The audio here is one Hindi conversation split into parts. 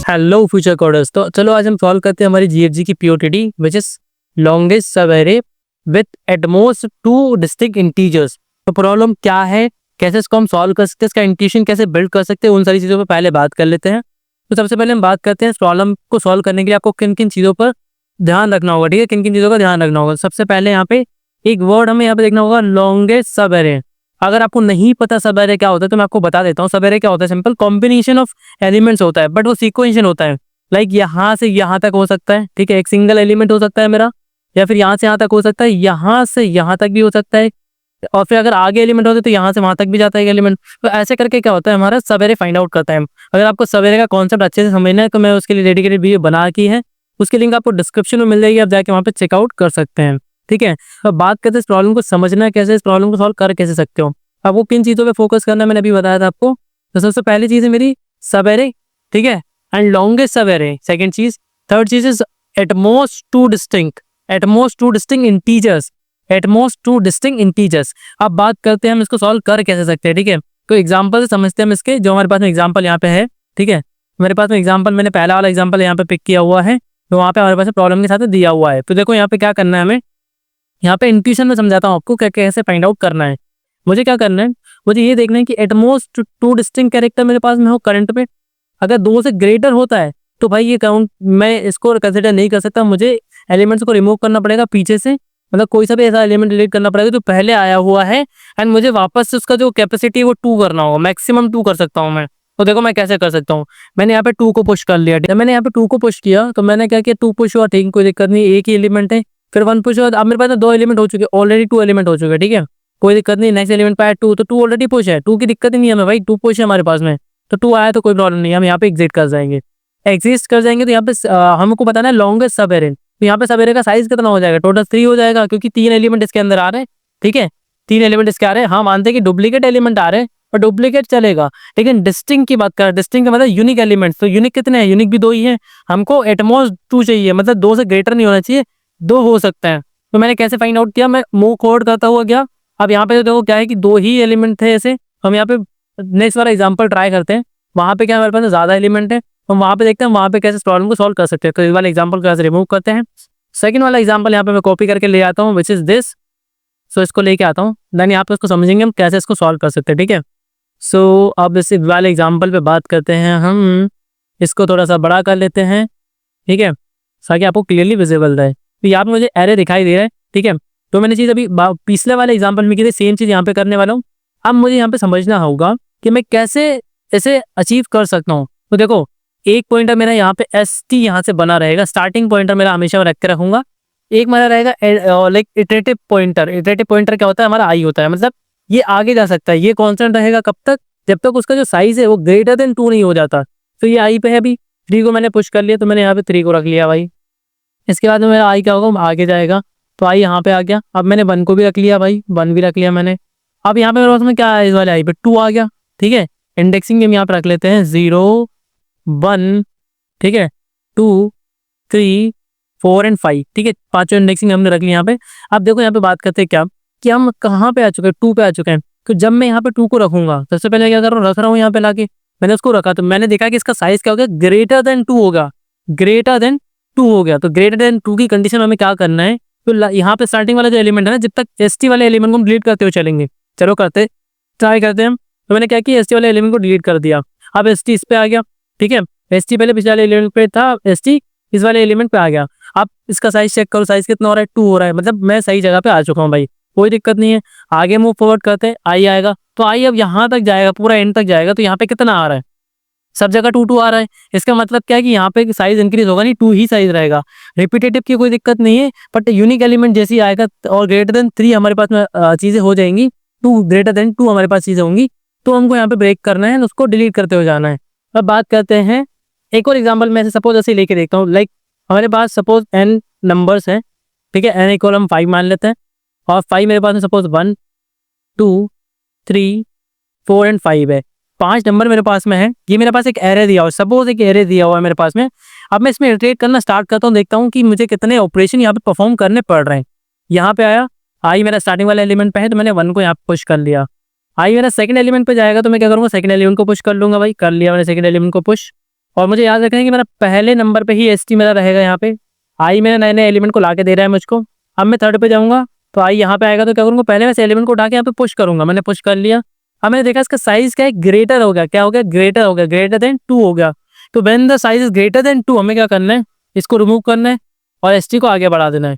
Hello future coders. तो चलो आज हम सॉल्व करते हैं हमारी जीएफजी की पीओटीडी विच इज लॉन्गेस्ट सब array with at most two distinct integers. तो प्रॉब्लम क्या है, कैसे इसको हम सॉल्व कर सकते हैं, इसका इंट्यूशन कैसे बिल्ड कर सकते हैं, उन सारी चीज़ों पर पहले बात कर लेते हैं। तो सबसे पहले हम बात करते हैं इस प्रॉब्लम को सॉल्व करने के लिए आपको किन किन चीज़ों पर ध्यान रखना होगा। ठीक है, किन किन चीज़ों का ध्यान रखना होगा। सबसे पहले यहाँ पे एक वर्ड हमें यहाँ पे देखना होगा, लॉन्गेस्ट सब एरे। अगर आपको नहीं पता सब एरे क्या होता है तो मैं आपको बता देता हूँ। सब एरे क्या होता है, सिंपल कॉम्बिनेशन ऑफ एलिमेंट्स होता है, बट वो सीक्वेंशियल होता है। लाइक यहाँ से यहाँ तक हो सकता है, ठीक है, एक सिंगल एलिमेंट हो सकता है मेरा, या फिर यहाँ से यहाँ तक हो सकता है, यहाँ से यहाँ तक भी हो सकता है, और फिर अगर आगे एलिमेंट होते तो यहाँ से वहाँ तक भी जाता है एलिमेंट। तो ऐसे करके क्या होता है, हमारा सब एरे फाइंड आउट करता है। अगर आपको सब एरे का कॉन्सेप्ट अच्छे से समझना है तो मैं उसके लिए डेडिकेटेड वीडियो बना की है, उसकी लिंक आपको डिस्क्रिप्शन में मिल जाएगी, आप जाके वहाँ पे चेकआउट कर सकते हैं। ठीक है, अब बात करते हैं इस प्रॉब्लम को समझना है कैसे, इस प्रॉब्लम को सॉल्व कर कैसे सकते हो। अब वो किन चीज़ों पे फोकस करना है मैंने अभी बताया था आपको। तो सबसे पहली चीज़ है मेरी सब एरे, ठीक है, एंड लॉन्गेस्ट सब एरे। सेकंड चीज, थर्ड चीज is at most two distinct integers, at most two distinct integers. अब बात करते हैं हम इसको सॉल्व कर कैसे सकते हैं। ठीक है, तो एग्जांपल से समझते हैं हम इसके। जो हमारे पास में एग्जांपल यहाँ पे है, ठीक है, मेरे पास में एग्जांपल, मैंने पहला वाला एग्जांपल यहाँ पे पिक किया हुआ है, तो वहाँ पे हमारे पास प्रॉब्लम के साथ दिया हुआ है। तो देखो यहाँ पे क्या करना है हमें, यहाँ पे इंट्यूशन में समझाता हूँ आपको क्या कैसे फाइंड आउट करना है। मुझे क्या करना है, मुझे ये देखना है कि एटमोस्ट टू डिस्टिंक्ट कैरेक्टर मेरे पास में हो करंट पे। अगर दो से ग्रेटर होता है तो भाई ये काउंट मैं इसको कंसिडर नहीं कर सकता, मुझे एलिमेंट्स को रिमूव करना पड़ेगा पीछे से, मतलब कोई सा भी ऐसा एलिमेंट डिलीट करना पड़ेगा जो पहले आया हुआ है, एंड मुझे वापस से उसका जो कैपेसिटी है वो 2 करना होगा, मैक्सिमम 2 कर सकता हूँ मैं। तो देखो मैं कैसे कर सकता हूँ, मैंने यहाँ पे 2 को पुश कर लिया। मैंने यहाँ पे 2 को पुश किया तो मैंने क्या किया, 2 पुश हुआ, ठीक, कोई दिक्कत नहीं, एक ही एलिमेंट है। फिर 1 पुश हुआ, अब मेरे पास 2 एलिमेंट हो चुके, ऑलरेडी 2 एलिमेंट हो चुके, ठीक है, कोई दिक्कत नहीं। नेक्स्ट एलिमेंट पे आया 2, तो 2 ऑलरेडी पुश है, 2 की दिक्कत ही नहीं है हमें भाई, 2 पुश है हमारे पास में, तो 2 आया तो कोई प्रॉब्लम नहीं है, हम यहाँ पे एग्जिट कर जाएंगे। एग्जिस्ट कर जाएंगे तो यहाँ पे हमको बताना है लॉन्गेस्ट सब एरे। तो यहाँ पे सब एरे का साइज कितना हो जाएगा, टोटल 3 हो जाएगा, क्योंकि 3 एलिमेंट इसके अंदर आ रहे हैं। ठीक है, 3 एलिमेंट इसके आ रहे हैं। हाँ, मानते हैं कि डुप्लीकेट एलिमेंट आ रहे हैं, पर डुप्लीकेट चलेगा, लेकिन डिस्टिंक्ट की बात कर, डिस्टिंक्ट का मतलब यूनिक एलिमेंट्स। तो यूनिक कितने हैं, यूनिक भी 2 ही है, हमको एटमोस्ट 2 चाहिए, मतलब 2 से ग्रेटर नहीं होना चाहिए, 2 हो सकता है। तो मैंने कैसे फाइंड आउट किया, मैं मूव फॉरवर्ड करता हुआ गया। अब यहाँ पे देखो क्या है कि 2 ही एलिमेंट थे ऐसे, हम यहाँ पे नेक्स्ट वाला एग्जाम्पल ट्राई करते हैं। वहाँ पे क्या हमारे पास ज्यादा एलिमेंट है, हम वहाँ पे देखते हैं वहाँ पे कैसे प्रॉब्लम को सॉल्व कर सकते हैं। तो इस वाले एग्जाम्पल को कैसे रिमूव करते हैं। सेकंड वाला एग्जाम्पल यहाँ पे मैं कॉपी करके ले आता हूँ, विच इज दिस। सो इसको लेके आता हूँ, देन यहाँ पे इसको समझेंगे हम कैसे इसको सॉल्व कर सकते हैं। ठीक है, सो अब इस वाले एग्जाम्पल पे बात करते हैं हम, इसको थोड़ा सा बड़ा कर लेते हैं, ठीक है, ताकि आपको क्लियरली विजिबल रहे। तो यहाँ पे मुझे एरे दिखाई दे रहा है, ठीक है। तो मैंने चीज़ अभी पिछले वाले एग्जाम्पल में की थी, सेम चीज़ यहाँ पे करने वाला हूँ। अब मुझे यहाँ पे समझना होगा कि मैं कैसे इसे अचीव कर सकता हूँ। तो देखो, एक पॉइंटर मेरा यहाँ पे ST यहाँ से बना रहेगा, स्टार्टिंग पॉइंटर मेरा हमेशा रख के रखूंगा। एक मेरा रहेगा like iterative pointer. Iterative pointer क्या होता है, हमारा आई होता है, मतलब ये आगे जा सकता है, ये कांस्टेंट रहेगा कब तक, जब तक उसका जो साइज है वो ग्रेटर देन 2 नहीं हो जाता। तो ये आई पे है, अभी 3 को मैंने पुश कर लिया, तो मैंने यहाँ पे 3 को रख लिया भाई। इसके बाद में मेरा आई क्या होगा, आगे जाएगा, तो आई यहाँ पे आ गया। अब मैंने 1 को भी रख लिया भाई, 1 भी रख लिया मैंने। अब यहाँ पे मेरे पास में क्या है, इस वाले आई पे 2 आ गया, ठीक है। इंडेक्सिंग हम यहाँ पे रख लेते हैं 0 1, ठीक है, 2 3 4 एंड 5, ठीक है, 5 इंडेक्सिंग हमने रख ली यहाँ पे। अब देखो यहाँ पे बात करते हैं क्या कि हम कहाँ पे आ चुके हैं, 2 पे आ चुके हैं। तो जब मैं यहाँ पे 2 को रखूंगा, सबसे पहले क्या कर रहा हूँ, रख रहा हूँ यहाँ पे लाके, मैंने उसको रखा तो मैंने देखा कि इसका साइज क्या हो गया, ग्रेटर देन 2 होगा, ग्रेटर देन 2 हो गया। तो ग्रेटर देन 2 की कंडीशन हमें क्या करना है, तो यहाँ पे स्टार्टिंग वाला जो एलिमेंट है ना, जब तक ST वाले एलिमेंट को हम डिलीट करते हुए चलेंगे। चलो करते, ट्राई करते हैं। तो मैंने क्या किया, ST वाले एलिमेंट को डिलीट कर दिया। अब ST इस पे आ गया, ठीक है, ST पहले पिछले वाले एलिमेंट पे था, ST इस वाले एलिमेंट पे आ गया। अब इसका साइज चेक करो, साइज कितना हो रहा है, 2 हो रहा है, मतलब मैं सही जगह पे आ चुका हूँ भाई, कोई दिक्कत नहीं है। आगे मूव फॉरवर्ड करते हैं, आई आएगा, तो आई अब यहाँ तक जाएगा, पूरा एंड तक जाएगा। तो यहाँ पे कितना आ रहा है, सब जगह 2 आ रहा है। इसका मतलब क्या है कि यहाँ पे साइज इंक्रीज होगा नहीं, 2 ही साइज रहेगा। रिपीटेटिव की कोई दिक्कत नहीं है, बट यूनिक एलिमेंट जैसे ही आएगा और ग्रेटर देन 3 हमारे पास में चीजें हो जाएंगी, 2 ग्रेटर देन 2 हमारे पास चीजें होंगी, तो हमको यहाँ पे ब्रेक करना है, उसको डिलीट करते हुए जाना है। अब बात करते हैं एक और एग्जाम्पल में, सपोज ऐसे लेके देखता हूँ। लाइक हमारे पास सपोज n नंबर्स हैं, ठीक है, n इक्वल हम 5 मान लेते हैं, और 5 मेरे पास में सपोज 1 2 3 4 एंड 5 है, 5 नंबर मेरे पास में है। ये मेरे पास एक एरे दिया हुआ है, सपोज एक एरे दिया हुआ है मेरे पास में। अब मैं इसमें इटरेट करना स्टार्ट करता हूँ, देखता हूँ कि मुझे कितने ऑपरेशन यहाँ पे परफॉर्म करने पड़ रहे हैं। यहाँ पे आया, आई मेरा स्टार्टिंग वाला एलिमेंट पे है, तो मैंने 1 को यहाँ पे पुश कर लिया। आई मेरा सेकंड एलिमेंट पे जाएगा, तो मैं क्या करूँगा, सेकंड एलिमेंट को पुश कर लूंगा भाई, कर लिया मैंने सेकंड एलिमेंट को पुश। और मुझे याद रखना है कि मेरा पहले नंबर पे ही एस टी मेरा रहेगा। यहाँ पे आई मेरे नए नए एलिमेंट को ला के दे रहा है मुझको। अब मैं थर्ड पे जाऊँगा तो आई यहाँ पे आएगा, तो क्या करूँगा, पहले मैं इस एलिमेंट को उठा के यहाँ पे पुश करूँगा। मैंने पुश कर लिया। अब मैंने देखा इसका साइज क्या है, ग्रेटर हो गया। क्या हो गया, ग्रेटर हो गया, ग्रेटर देन 2 हो गया। तो when the size is greater than 2 हमें क्या करना है, इसको रिमूव करना है और एस टी को आगे बढ़ा देना है।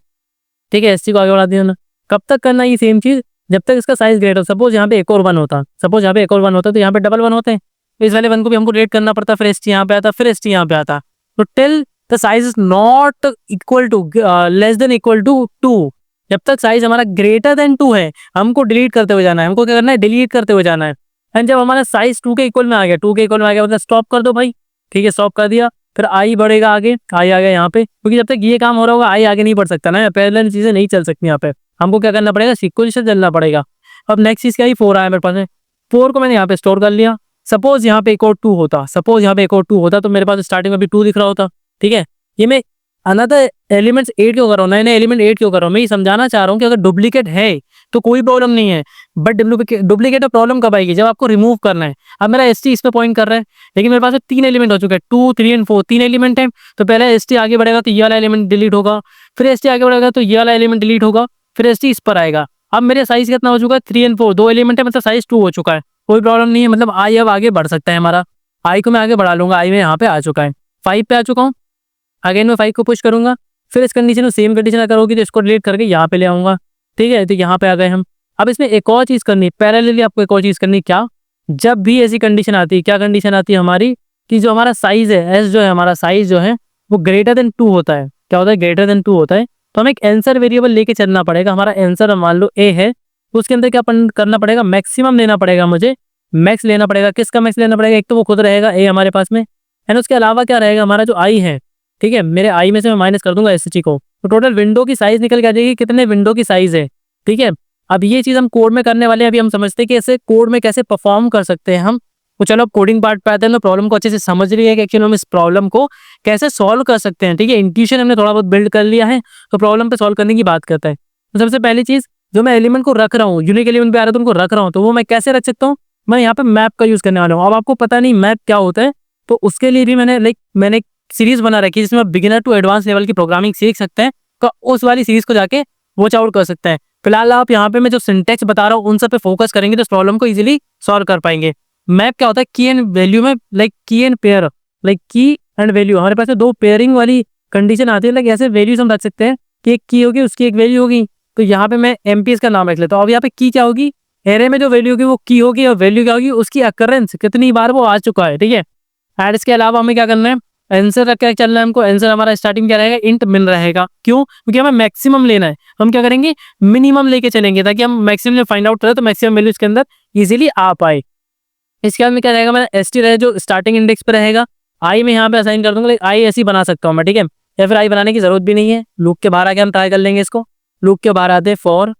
ठीक है, एस टी को आगे बढ़ा देना। कब तक करना है ये सेम चीज़, जब तक इसका साइज ग्रेटर हो। सपोज यहाँ पे एक और 1 होता, सपोज यहाँ पे एक और 1 होता तो यहाँ पे डबल 1 होते हैं, तो इस वाले 1 को भी हमको डिलीट करना पड़ता, फिर एस टी यहाँ पे आता, फिर एस टी यहाँ पे आता। तो till the size is not equal to less than equal to 2, जब तक साइज हमारा ग्रेटर देन 2 है हमको डिलीट करते हुए जाना है। हमको क्या करना है, डिलीट करते हुए जाना है। एंड जब हमारा साइज 2 के इक्वल में आ गया, 2 के इक्वल में आ गया मतलब स्टॉप कर दो भाई। ठीक है, स्टॉप कर दिया। फिर आई बढ़ेगा आगे, आई आ गया यहाँ पे, क्योंकि जब तक ये काम हो रहा होगा आई आगे नहीं बढ़ सकता ना, पैरेलल चीजें नहीं चल सकती। यहाँ पे हमको क्या करना पड़ेगा, सीक्वेंशियल चलना पड़ेगा। अब नेक्स्ट चीज क्या है, 4 आया मेरे पास में, 4 को मैंने यहाँ पे स्टोर कर लिया। सपोज यहाँ पे एक और 2 होता, सपोज यहाँ पे एक और 2 होता तो मेरे पास स्टार्टिंग में भी 2 दिख रहा होता। ठीक है, ये मैं अनदर एलिमेंट्स 8 क्यों कर रहा हूँ, नए नए एलिमेंट 8 क्यों कर रहा हूँ, मैं ये समझाना चाह रहा हूँ कि अगर डुप्लीकेट है तो कोई प्रॉब्लम नहीं है, बट डुप्लीकेट प्रॉब्लम कब आएगी, जब आपको रिमूव करना है। अब मेरा एस टी इस पे पॉइंट कर रहा है, लेकिन मेरे पास 3 एलिमेंट हो चुके हैं, 2, 3 एंड 4, 3 एलिमेंट है। तो पहले एस टी आगे बढ़ेगा तो ये वाला एलिमेंट डिलीट होगा, फिर एस टी आगे बढ़ेगा तो ये वाला एलिमेंट डिलीट होगा, फिर एस टी इस पर आएगा। अब मेरे साइज कितना हो चुका है, 3 एंड 4, 2 एलिमेंट है, मतलब साइज 2 हो चुका है, कोई प्रॉब्लम नहीं है। मतलब आई अब आगे बढ़ सकता है हमारा, आई को मैं आगे बढ़ा लूंगा। आई में यहाँ पे आ चुका है, 5 पे आ चुका हूँ। अगेन मैं 5 को पुश करूंगा, फिर इस कंडीशन में सेम कंडीशन अगर होगी तो इसको डिलीट करके यहाँ पे ले आऊंगा। ठीक है, तो यहाँ पे आ गए हम। अब इसमें एक और चीज़ करनी, पैरेलली आपको एक और चीज़ करनी, क्या, जब भी ऐसी कंडीशन आती है, क्या कंडीशन आती है हमारी, कि जो हमारा साइज है, एस जो है हमारा साइज जो है वो ग्रेटर देन 2 होता है। क्या होता है, ग्रेटर देन 2 होता है। तो हमें एक आंसर वेरिएबल लेके चलना पड़ेगा। हमारा आंसर मान लो ए है, तो उसके अंदर क्या करना पड़ेगा, मैक्सिमम लेना पड़ेगा मुझे, मैक्स लेना पड़ेगा। किसका मैक्स लेना पड़ेगा, एक तो वो खुद रहेगा ए हमारे पास में, एंड उसके अलावा क्या रहेगा, हमारा जो आई है। ठीक है, मेरे आई में से मैं माइनस कर दूंगा एस टी को, तो टोटल विंडो की साइज निकल के आ जाएगी, कितने विंडो की साइज है। ठीक है, अब ये चीज़ हम कोड में करने वाले हैं। अभी हम समझते हैं कि ऐसे कोड में कैसे परफॉर्म कर सकते हैं हम। तो चलो अब कोडिंग पार्ट पे आते हैं। तो प्रॉब्लम को अच्छे से समझ लिया है कि एक्चुअली हम इस प्रॉब्लम को कैसे सॉल्व कर सकते हैं। ठीक है, इंट्यूशन हमने थोड़ा बहुत बिल्ड कर लिया है, तो प्रॉब्लम पे सॉल्व करने की बात करते हैं। तो सबसे पहली चीज़, जो मैं एलिमेंट को रख रहा हूँ, यूनिक एलिमेंट पे आ रहा है तो उनको रख रहा हूँ, तो वो मैं कैसे रख सकता हूँ, मैं यहाँ पे मैप का यूज़ करने वाला हूँ। अब आपको पता नहीं मैप क्या होता है, तो उसके लिए भी मैंने एक सीरीज बना रखी है जिसमें आप बिगिनर टू एडवांस लेवल की प्रोग्रामिंग सीख सकते हैं। तो उस वाली सीरीज को जाके वॉच आउट कर सकते हैं। फिलहाल आप यहाँ पे मैं जो सिंटेक्स बता रहा हूँ उन सब पे फोकस करेंगे तो इस प्रॉब्लम को इजीली सॉल्व कर पाएंगे। मैप क्या होता है, की एंड वैल्यू में, की एंड पेयर, की एंड वैल्यू, हमारे पास दो पेयरिंग वाली कंडीशन आती है। ऐसे वैल्यूज हम रख सकते हैं कि एक की होगी उसकी एक वैल्यू होगी। तो यहाँ पे मैं एमपीएस का नाम रख लेता हूँ। अब यहाँ पे की क्या होगी, एरे में जो वैल्यू होगी वो की होगी, और वैल्यू क्या होगी, उसकी अकरेंस कितनी बार वो आ चुका है। ठीक है, एंड इसके अलावा हमें क्या करना है, आंसर रख के चलना है हमको। आंसर हमारा स्टार्टिंग क्या रहेगा, इंट मिन रहेगा। क्यों, क्योंकि हमें मैक्सिमम लेना है। हम क्या करेंगे, मिनिमम लेके चलेंगे ताकि हम मैक्सिमम फाइंड आउट करें तो मैक्सिमम वैल्यू इसके अंदर इजीली आ पाए। इसके बाद में क्या रहेगा, मेरा एस टी रहे जो स्टार्टिंग इंडेक्स पे रहेगा। आई में यहाँ पे असाइन कर दूंगा, आई ऐसी बना सकता हूँ मैं। ठीक है, या फिर आई बनाने की जरूरत भी नहीं है, लूप के बाहर आके हम ट्राई कर लेंगे इसको। लूप के बाहर आते हैं फॉर,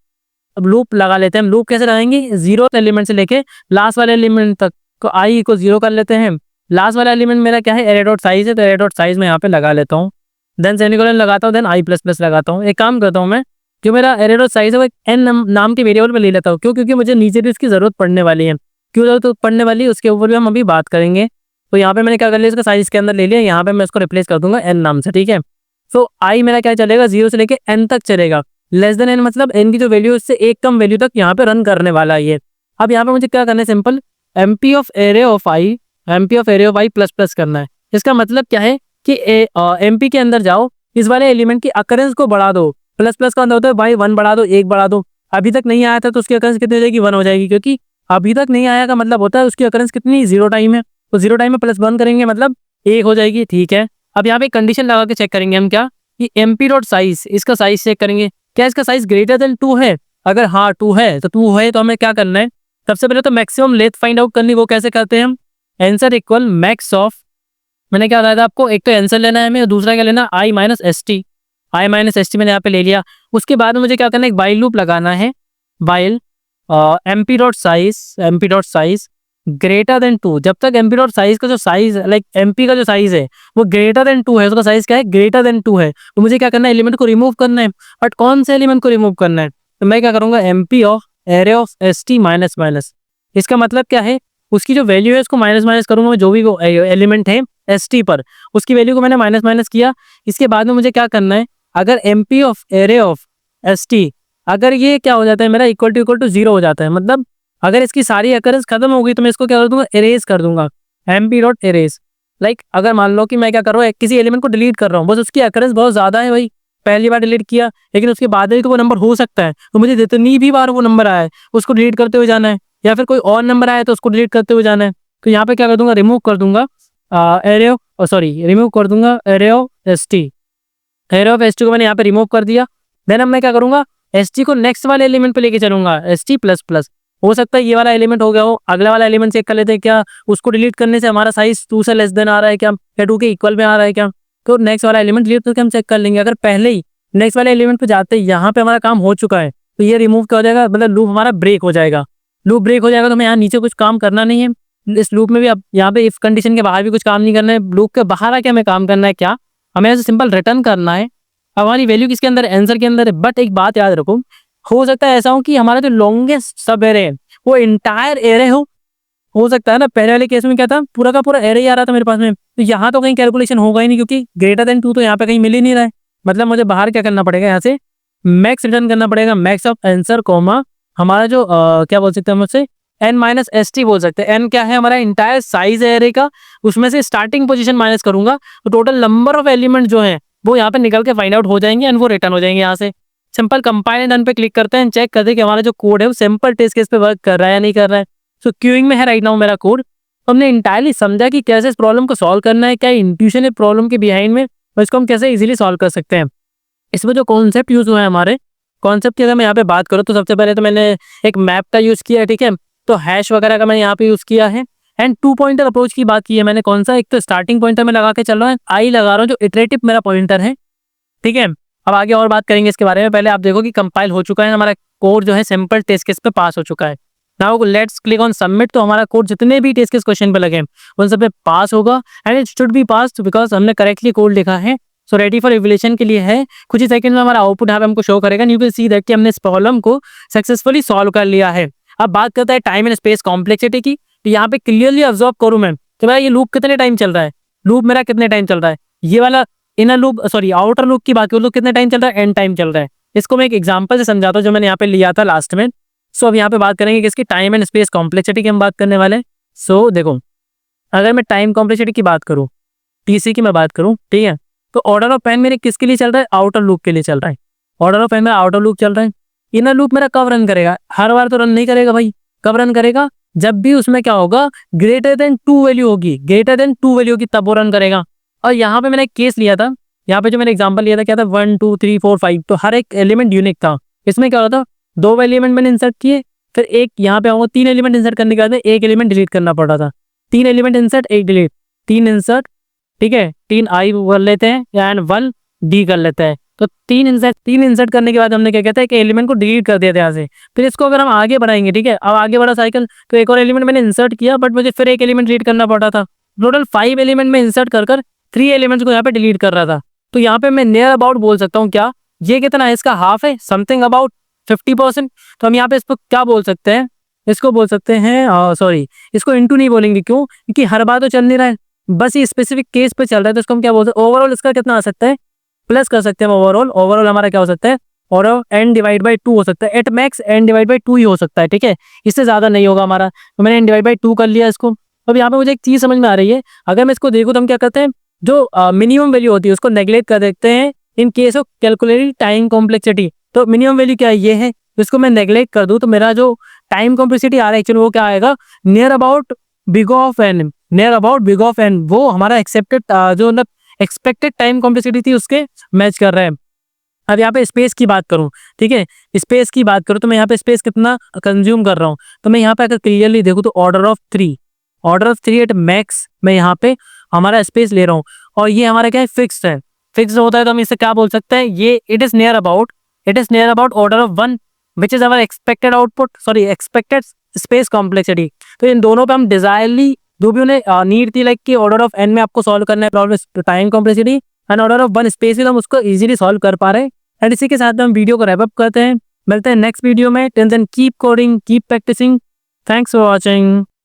अब लूप लगा लेते हैं हम। लूप कैसे लगाएंगे, 0th एलिमेंट से लेके लास्ट वाले एलिमेंट तक को आई को 0 कर लेते हैं। लास्ट वाला एलिमेंट मेरा क्या है, एरे डॉट साइज है, तो एरे डॉट साइज में यहाँ पे लगा लेता हूँ। देन सेमीकोलन लगाता हूँ, देन आई प्लस प्लस लगाता हूँ। एक काम करता हूँ मैं, जो मेरा एरे डॉट साइज है वो एक एन नाम के वेरिएबल में ले लेता हूँ। क्यों, क्योंकि मुझे नीचे भी इसकी जरूरत पड़ने वाली है। क्यों जरूरत पड़ने वाली है उसके ऊपर भी हम अभी बात करेंगे। तो यहाँ पे मैंने क्या कर लिया, इसका साइज के अंदर ले लिया, यहाँ पे मैं इसको रिप्लेस कर दूंगा एन नाम से। ठीक है, तो आई मेरा क्या चलेगा, 0 से लेके एन तक चलेगा। लेस देन एन मतलब एन की जो वैल्यू उससे एक कम वैल्यू तक यहाँ पे रन करने वाला है ये। अब यहाँ पे मुझे क्या करना है, simple MP of array of I, MP of array of I plus plus करना है। इसका मतलब क्या है कि एमपी के अंदर जाओ, इस वाले एलिमेंट की अकरेंस को बढ़ा दो। प्लस प्लस का अंदर होता है भाई 1 बढ़ा दो, 1 बढ़ा दो। अभी तक नहीं आया था तो उसकी अकरेंस कितनी हो जाएगी, 1 हो जाएगी, क्योंकि अभी तक नहीं आया का मतलब होता है उसकी अकरेंस कितनी, 0 टाइम है। तो 0 टाइम में प्लस 1 करेंगे मतलब 1 हो जाएगी। ठीक है, अब यहाँ पे कंडीशन लगा के चेक करेंगे हम, क्या कि एमपी डॉट साइज, इसका साइज चेक करेंगे, क्या इसका साइज ग्रेटर देन 2 है। अगर हाँ 2 है तो 2 है तो हमें क्या करना है, सबसे पहले तो मैक्सिमम लेंथ फाइंड आउट करनी। वो कैसे करते हैं हम, आंसर इक्वल मैक्स ऑफ, मैंने क्या बताया था आपको, एक तो आंसर लेना है हमें, दूसरा क्या लेना, आई माइनस एस टी। आई माइनस एस टी मैंने यहाँ पे ले लिया। उसके बाद में मुझे क्या करना है, एक वाइल लूप लगाना है। While MP dot size greater than 2, जब तक एमपी डॉट साइज का जो साइज एमपी का जो साइज है वो ग्रेटर देन 2 है, उसका साइज क्या है, ग्रेटर देन 2 है, तो मुझे क्या करना है, एलिमेंट को रिमूव करना है। बट कौन से एलिमेंट को रिमूव करना है, तो मैं क्या करूंगा, MP of array of S T minus minus. इसका मतलब क्या है, उसकी जो वैल्यू है उसको माइनस माइनस करूंगा, जो भी वो एलिमेंट है ST पर, उसकी वैल्यू को मैंने माइनस माइनस किया। इसके बाद में मुझे क्या करना है, अगर MP of array of ST अगर ये क्या हो जाता है मेरा इक्वल टू 0 हो जाता है, मतलब अगर इसकी सारी अकरेंस खत्म हो गई तो मैं इसको क्या कर दूंगा, इरेज कर दूंगा, MP डॉट इरेज। लाइक अगर मान लो कि मैं क्या कर रहा हूँ, किसी एलिमेंट को डिलीट कर रहा हूँ, बस उसकी अकरेंस बहुत ज्यादा है भाई, पहली बार डिलीट किया लेकिन उसके बाद भी तो वो नंबर हो सकता है, तो मुझे जितनी भी बार वो नंबर आया है उसको डिलीट करते हुए जाना है, या फिर कोई और नंबर आया तो उसको डिलीट करते हुए जाना है। तो यहाँ पे क्या कर दूंगा, रिमूव कर दूंगा एरे ऑफ सॉरी रिमूव कर दूंगा array of ST। Array of ST को मैंने यहाँ पे रिमूव कर दिया। देन अब मैं क्या करूंगा, ST को नेक्स्ट वाले एलिमेंट पे लेके चलूंगा, ST प्लस प्लस। हो सकता है ये वाला एलिमेंट हो गया हो, अगला वाला एलिमेंट चेक कर लेते हैं क्या उसको डिलीट करने से हमारा साइज 2 से लेस देन आ रहा है क्या, या 2 के इक्वल में आ रहा है क्या। तो नेक्स्ट वाला एलिमेंट डिलीट करके हम चेक कर लेंगे। अगर पहले ही नेक्स्ट वाले एलिमेंट पे जाते ही यहाँ पे हमारा काम हो चुका है तो ये रिमूव क्या हो जाएगा, मतलब लूप हमारा ब्रेक हो जाएगा। लूप ब्रेक हो जाएगा तो हमें यहाँ नीचे कुछ काम करना नहीं है, इस लूप में भी अब यहाँ पे इफ कंडीशन के बाहर भी कुछ काम नहीं करना है, लूप के बाहर आके हमें काम करना है क्या, हमें ऐसे सिंपल रिटर्न करना है। हमारी वैल्यू किसके अंदर है, आंसर के अंदर है। बट एक बात याद रखो, हो सकता है ऐसा हो कि हमारा जो लॉन्गेस्ट सब एरे है वो इंटायर एरे हो सकता है ना। पहले वाले केस में क्या था, पूरा का पूरा एरे ही आ रहा था मेरे पास में, तो यहाँ तो कहीं कैलकुलेशन होगा ही नहीं क्योंकि ग्रेटर देन 2 तो यहाँ पे कहीं मिल ही नहीं रहा है। मतलब मुझे बाहर क्या करना पड़ेगा, यहाँ से मैक्स रिटर्न करना पड़ेगा, मैक्स ऑफ आंसर कॉमा हमारा जो क्या बोल सकते हैं हम उससे n माइनस ST बोल सकते हैं। n क्या है, हमारा इंटायर साइज है एरे का, उसमें से स्टार्टिंग पोजीशन माइनस करूंगा तो टोटल नंबर ऑफ एलिमेंट जो है वो यहाँ पे निकल के फाइंड आउट हो जाएंगे एंड वो रिटर्न हो जाएंगे। यहाँ से सिंपल कंपाइल एंड रन पे क्लिक करते हैं, चेक करते हैं कि हमारा जो कोड है वो सिंपल टेस्ट केस पे वर्क कर रहा है या नहीं कर रहा है। सो क्यूइंग में है राइट नाउ मेरा कोड। हमने इंटायरली समझा कि कैसे इस प्रॉब्लम को सॉल्व करना है, क्या इंट्यूशन है प्रॉब्लम के बिहाइंड में, और इसको हम कैसे इजीली सॉल्व कर सकते हैं। इसमें जो कॉन्सेप्ट यूज हुआ है, हमारे कॉन्सेप्ट की अगर मैं यहाँ पे बात करूँ तो सबसे पहले तो मैंने एक मैप का यूज किया है, ठीक है, तो हैश वगैरह का मैंने यहाँ पे यूज किया है। एंड 2 पॉइंटर अप्रोच की बात की है मैंने, कौन सा, एक तो स्टार्टिंग पॉइंटर में लगा के चल रहा है, आई लगा रहा हूँ जो इटरेटिव मेरा पॉइंटर है, ठीक है। अब आगे और बात करेंगे इसके बारे में, पहले आप देखो कि कंपाइल हो चुका है हमारा कोड जो है सिंपल टेस्ट केस पे पास हो चुका है। Now let's click on submit. तो हमारा कोड जितने भी टेस्ट केस क्वेश्चन पे लगे उन सब पे पास होगा and it should be pass because हमने करेक्टली कोड लिखा है। सो रेडी फॉर रिविलेशन के लिए है, कुछ ही सेकंड में हमारा आउटपुट यहाँ पे हमको शो करेगा। यू विल सी दैट कि हमने इस प्रॉब्लम को सक्सेसफुली सॉल्व कर लिया है। अब बात करते हैं टाइम एंड स्पेस कॉम्प्लेक्सिटी की, तो यहाँ पे क्लियरली ऑब्जर्व करूँ मैं कि मेरा ये लूप कितने टाइम चल रहा है, लूप मेरा कितने टाइम चल रहा है, ये वाला inner loop sorry outer loop की बात करूँ कितने टाइम चल रहा है, एंड टाइम चल रहा है। इसको मैं एक एग्जांपल से समझाता हूँ जो मैंने यहाँ पे लिया था लास्ट में। सो अब यहाँ पे बात करेंगे कि इसकी टाइम एंड स्पेस कॉम्प्लेक्सिटी की हम बात करने वाले हैं। सो देखो, अगर मैं टाइम कॉम्प्लेक्सिटी की बात करूँ, TC की मैं बात करूँ, ठीक है, तो ऑर्डर ऑफ एन मेरे किसके लिए चल रहा है, आउटर लूप के लिए चल रहा है। ऑर्डर ऑफ एन मेरा आउटर लूप चल रहा है। इनर लूप मेरा कब रन करेगा, हर बार तो रन नहीं करेगा भाई, कब रन करेगा, जब भी उसमें क्या होगा, ग्रेटर देन 2 वैल्यू होगी, ग्रेटर देन 2 वैल्यू होगी तब वो रन करेगा। और यहाँ पे मैंने एक केस लिया था, यहाँ पे जो मैंने एग्जांपल लिया था क्या था, 1 2 3 4 5, तो हर एक एलिमेंट यूनिक था। इसमें क्या होता था, 2 एलिमेंट मैंने इंसर्ट किए, फिर एक यहाँ पे आऊंगा 3 एलिमेंट इंसर्ट करने के बाद में एक एलिमेंट डिलीट करना पड़ रहा था। 3 एलिमेंट इंसर्ट, एक डिलीट, 3 इंसर्ट, ठीक है, 3 आई कर लेते हैं एंड 1 डी कर लेते हैं। तो 3 इंसर्ट करने के बाद हमने क्या कहता है कि एलिमेंट को डिलीट कर दिया था यहाँ से। फिर इसको अगर हम आगे बढ़ाएंगे, ठीक है, अब आगे बढ़ा साइकिल, तो एक और एलिमेंट मैंने इंसर्ट किया बट मुझे फिर एक एलिमेंट डिलीट करना पड़ रहा था। टोटल 5 एलिमेंट में इंसर्ट कर 3 एलिमेंट्स को यहाँ पे डिलीट कर रहा था। तो यहाँ पे मैं नियर अबाउट बोल सकता हूँ क्या, ये कितना है, इसका हाफ है, समथिंग अबाउट 50%। तो हम यहाँ पे इसको क्या बोल सकते हैं, इसको बोल सकते हैं सॉरी इसको इंटू नहीं बोलेंगे, क्यों, क्योंकि हर बार तो चल नहीं रहा है, बस ये स्पेसिफिक केस पे चल रहा है। तो इसको हम क्या बोल सकते हैं, ओवरऑल इसका कितना आ सकता है, प्लस कर सकते हैं ओवरऑल हमारा क्या हो सकता है, और n डिवाइड बाई 2 हो सकता है, at max n divide by 2 ही हो सकता है, ठीक है, इससे ज्यादा नहीं होगा हमारा। तो मैंने n डिवाइड बाई 2 कर लिया इसको। अब यहाँ पे मुझे एक चीज समझ में आ रही है, अगर मैं इसको देखूँ तो हम क्या करते हैं, जो मिनिमम वैल्यू होती है उसको नेग्लेक्ट कर देते हैं in case of calculating time complexity. तो मिनिमम वैल्यू क्या है, ये है, तो इसको मैं नेग्लेक्ट कर दूं तो मेरा जो टाइम कॉम्प्लेक्सिटी आ रहा है एक्चुअली वो क्या आएगा, near about big of n, near about big of n, वो हमारा एक्सेप्टेड जो मतलब एक्सपेक्टेड टाइम कॉम्प्लेक्सिटी थी उसके मैच कर रहा है। अब यहाँ पे स्पेस की बात करूँ, ठीक है, स्पेस की बात करूँ तो मैं यहाँ पे स्पेस कितना कंज्यूम कर रहा हूँ, तो मैं यहाँ पे अगर क्लियरली देखूँ तो ऑर्डर ऑफ 3 एट मैक्स मैं यहाँ पे हमारा स्पेस ले रहा हूँ, और ये हमारा क्या है, फिक्स है। फिक्स होता है तो हम इससे क्या बोल सकते हैं, ये it is near about order of 1 which is our expected output, sorry expected space complexity. तो इन दोनों पे हम डिजायरली जो भी उन्हें नीड थी, लाइक कि ऑर्डर ऑफ n में आपको सॉल्व करना है problem time complexity, and order of 1 space में हम उसको इजीली सॉल्व कर पा रहे हैं। एंड इसी के साथ में हम वीडियो को रैप अप करते हैं, मिलते हैं नेक्स्ट वीडियो में। Till then keep coding, keep practicing, thanks for watching.